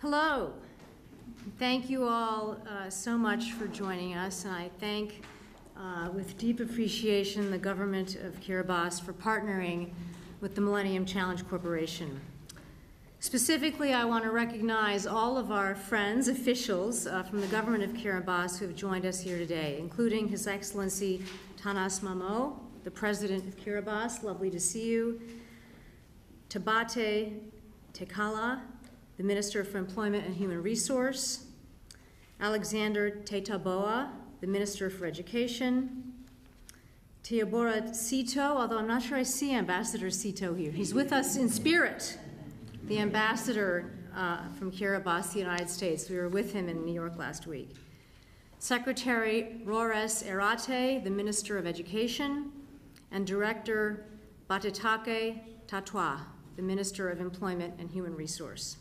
Hello. Thank you all so much for joining us, and I thank with deep appreciation the government of Kiribati for partnering with the Millennium Challenge Corporation. Specifically, I want to recognize all of our friends, officials from the government of Kiribati who have joined us here today, including His Excellency Taneti Maamau, the President of Kiribati, lovely to see you, Tabate Tekala, the Minister for Employment and Human Resource, Alexander Tetaboa, the Minister for Education, Teobora Sito, although I'm not sure I see Ambassador Sito here. He's with us in spirit, the ambassador from Kiribati, the United States. We were with him in New York last week. Secretary Rores Erate, the Minister of Education, and Director Batitake Tatwa, the Minister of Employment and Human Resource.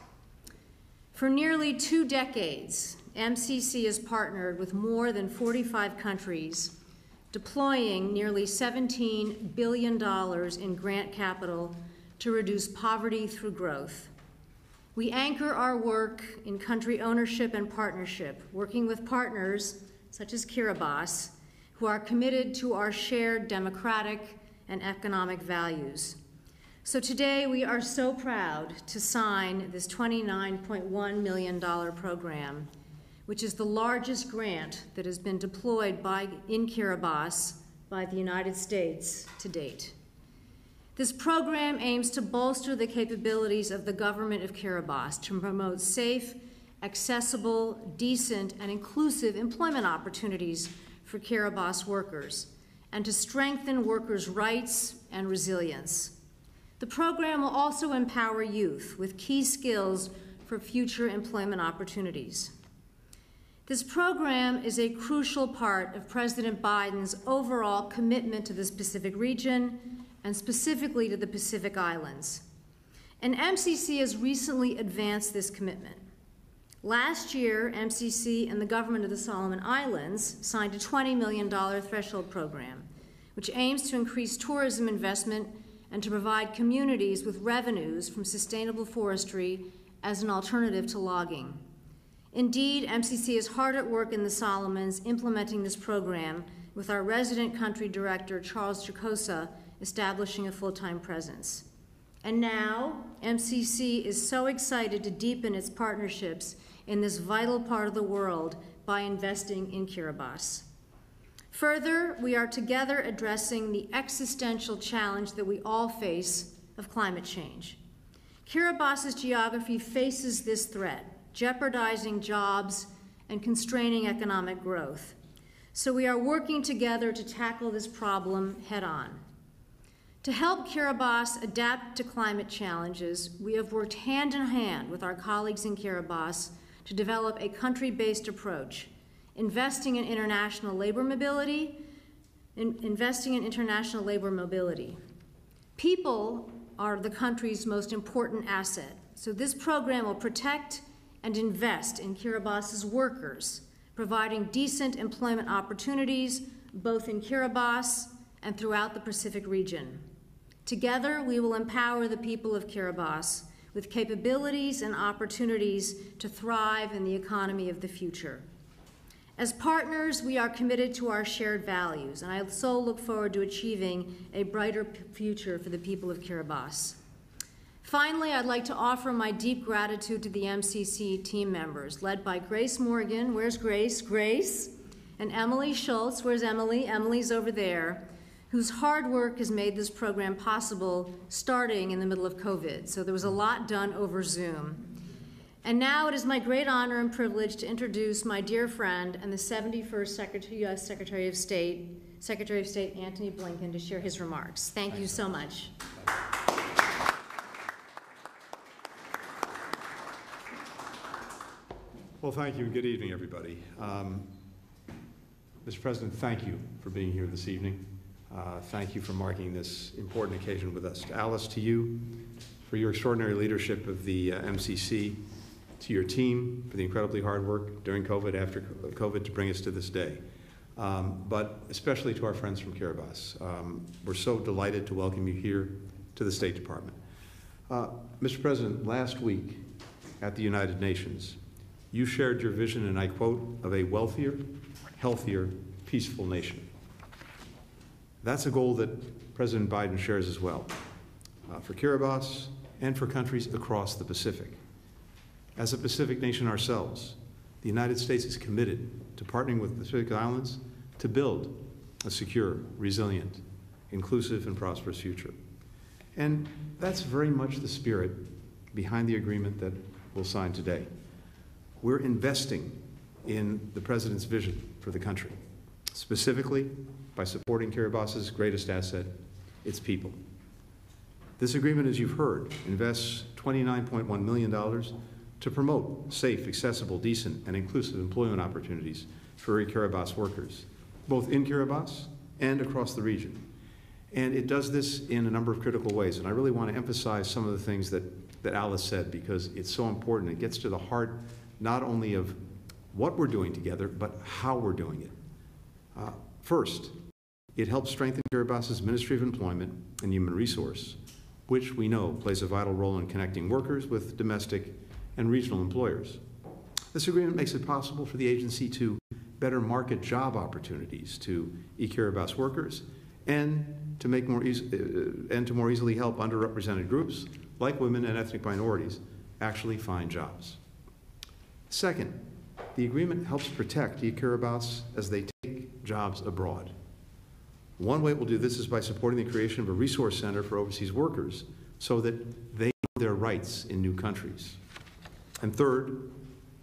For nearly 2 decades, MCC has partnered with more than 45 countries, deploying nearly $17 billion in grant capital to reduce poverty through growth. We anchor our work in country ownership and partnership, working with partners such as Kiribati, who are committed to our shared democratic and economic values. So today we are so proud to sign this $29.1 million program, which is the largest grant that has been deployed in Kiribati by the United States to date. This program aims to bolster the capabilities of the government of Kiribati to promote safe, accessible, decent, and inclusive employment opportunities for Kiribati workers, and to strengthen workers' rights and resilience. The program will also empower youth with key skills for future employment opportunities. This program is a crucial part of President Biden's overall commitment to this Pacific region and specifically to the Pacific Islands. And MCC has recently advanced this commitment. Last year, MCC and the government of the Solomon Islands signed a $20 million threshold program, which aims to increase tourism investment and to provide communities with revenues from sustainable forestry as an alternative to logging. Indeed, MCC is hard at work in the Solomons implementing this program, with our resident country director, Charles Jacosa, establishing a full-time presence. And now, MCC is so excited to deepen its partnerships in this vital part of the world by investing in Kiribati. Further, we are together addressing the existential challenge that we all face of climate change. Kiribati's geography faces this threat, jeopardizing jobs and constraining economic growth. So we are working together to tackle this problem head-on. To help Kiribati adapt to climate challenges, we have worked hand in hand with our colleagues in Kiribati to develop a country-based approach, investing in international labor mobility. People are the country's most important asset, so this program will protect and invest in Kiribati's workers, providing decent employment opportunities both in Kiribati and throughout the Pacific region. Together, we will empower the people of Kiribati with capabilities and opportunities to thrive in the economy of the future. As partners, we are committed to our shared values, and I so look forward to achieving a brighter future for the people of Kiribati. Finally, I'd like to offer my deep gratitude to the MCC team members, led by Grace Morgan. Where's Grace? Grace. And Emily Schultz. Where's Emily? Emily's over there, whose hard work has made this program possible starting in the middle of COVID. So there was a lot done over Zoom. And now it is my great honor and privilege to introduce my dear friend and the 71st U.S. Secretary of State Antony Blinken, to share his remarks. Thank you so much. Well, thank you and good evening, everybody. Mr. President, thank you for being here this evening. Thank you for marking this important occasion with us. Alice, to you, for your extraordinary leadership of the MCC, to your team for the incredibly hard work during COVID, after COVID, to bring us to this day. But especially to our friends from Kiribati. We're so delighted to welcome you here to the State Department. Mr. President, last week, at the United Nations, you shared your vision, and I quote, of a wealthier, healthier, peaceful nation. That's a goal that President Biden shares as well, for Kiribati and for countries across the Pacific. As a Pacific nation ourselves, the United States is committed to partnering with the Pacific Islands to build a secure, resilient, inclusive, and prosperous future. And that's very much the spirit behind the agreement that we'll sign today. We're investing in the President's vision for the country, specifically by supporting Kiribati's greatest asset, its people. This agreement, as you've heard, invests $29.1 million to promote safe, accessible, decent, and inclusive employment opportunities for Kiribati workers, both in Kiribati and across the region. And it does this in a number of critical ways. And I really want to emphasize some of the things that Alice said, because it's so important. It gets to the heart not only of what we're doing together, but how we're doing it. First, it helps strengthen Kiribati's Ministry of Employment and Human Resource, which we know plays a vital role in connecting workers with domestic and regional employers. This agreement makes it possible for the agency to better market job opportunities to iKiribati workers and to more easily help underrepresented groups like women and ethnic minorities actually find jobs. Second, the agreement helps protect iKiribati as they take jobs abroad. One way it will do this is by supporting the creation of a resource center for overseas workers so that they know their rights in new countries. And third,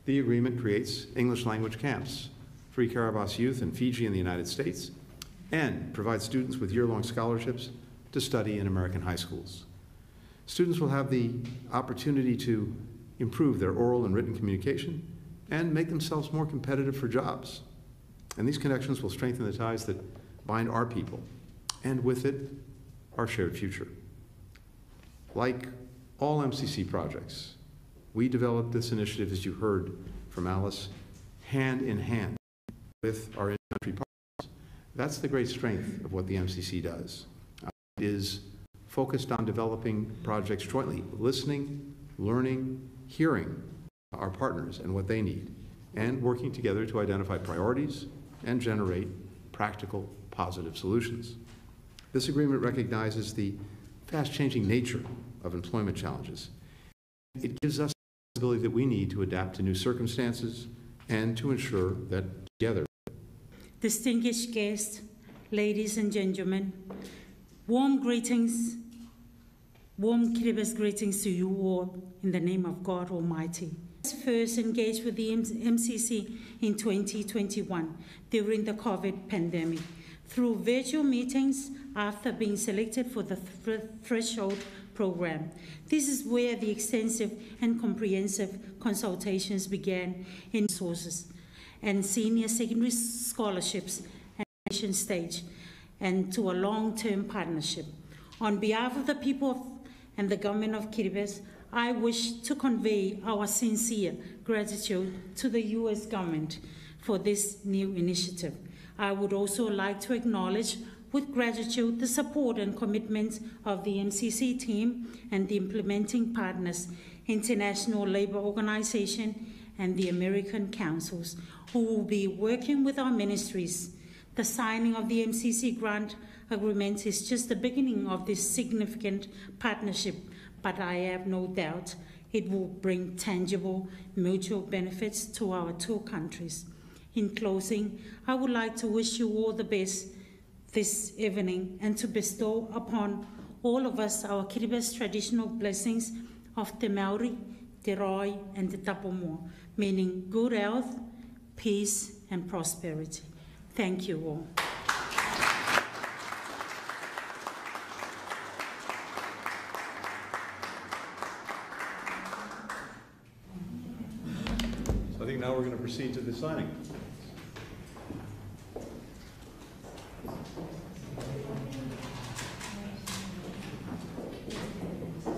the agreement creates English language camps for Kiribati youth in Fiji and the United States, and provides students with year-long scholarships to study in American high schools. Students will have the opportunity to improve their oral and written communication and make themselves more competitive for jobs. And these connections will strengthen the ties that bind our people, and with it, our shared future. Like all MCC projects, we developed this initiative, as you heard from Alice, hand in hand with our in-country partners. That's the great strength of what the MCC does. It is focused on developing projects jointly, listening, learning, hearing our partners and what they need, and working together to identify priorities and generate practical, positive solutions. This agreement recognizes the fast-changing nature of employment challenges. It gives us the ability that we need to adapt to new circumstances and to ensure that together. Distinguished guests, ladies and gentlemen, warm greetings, warm Kiribati greetings to you all in the name of God Almighty. First engaged with the MCC in 2021 during the COVID pandemic through virtual meetings after being selected for the Threshold program. This is where the extensive and comprehensive consultations began in resources and senior secondary scholarships at the nation stage, and to a long-term partnership. On behalf of the people and the government of Kiribati, I wish to convey our sincere gratitude to the U.S. government for this new initiative. I would also like to acknowledge with gratitude the support and commitment of the MCC team and the implementing partners, International Labour Organization and the American Councils, who will be working with our ministries. The signing of the MCC grant agreement is just the beginning of this significant partnership, but I have no doubt it will bring tangible mutual benefits to our two countries. In closing, I would like to wish you all the best this evening and to bestow upon all of us our Kiribati traditional blessings of Te Maori, Te Roi, and Te Tapomo, meaning good health, peace, and prosperity. Thank you all. So I think now we're going to proceed to the signing.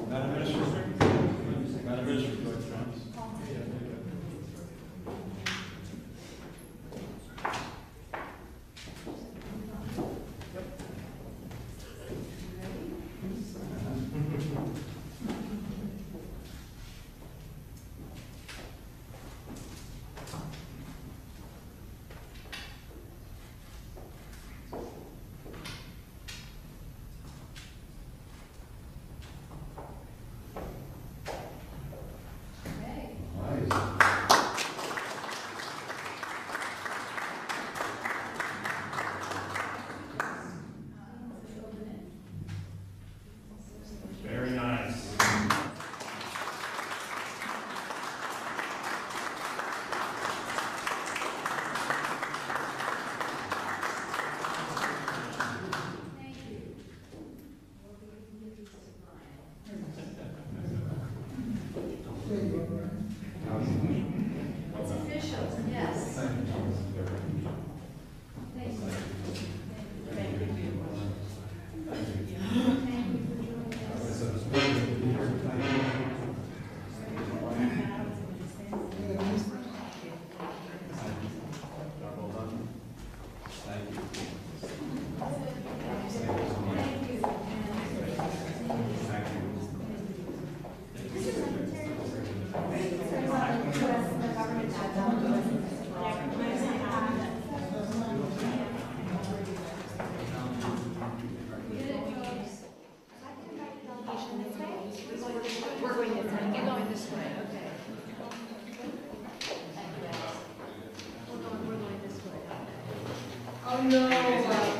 Madam Minister. Madam Minister. We're going this way. You're going this way. Okay. We're going this way. Oh no.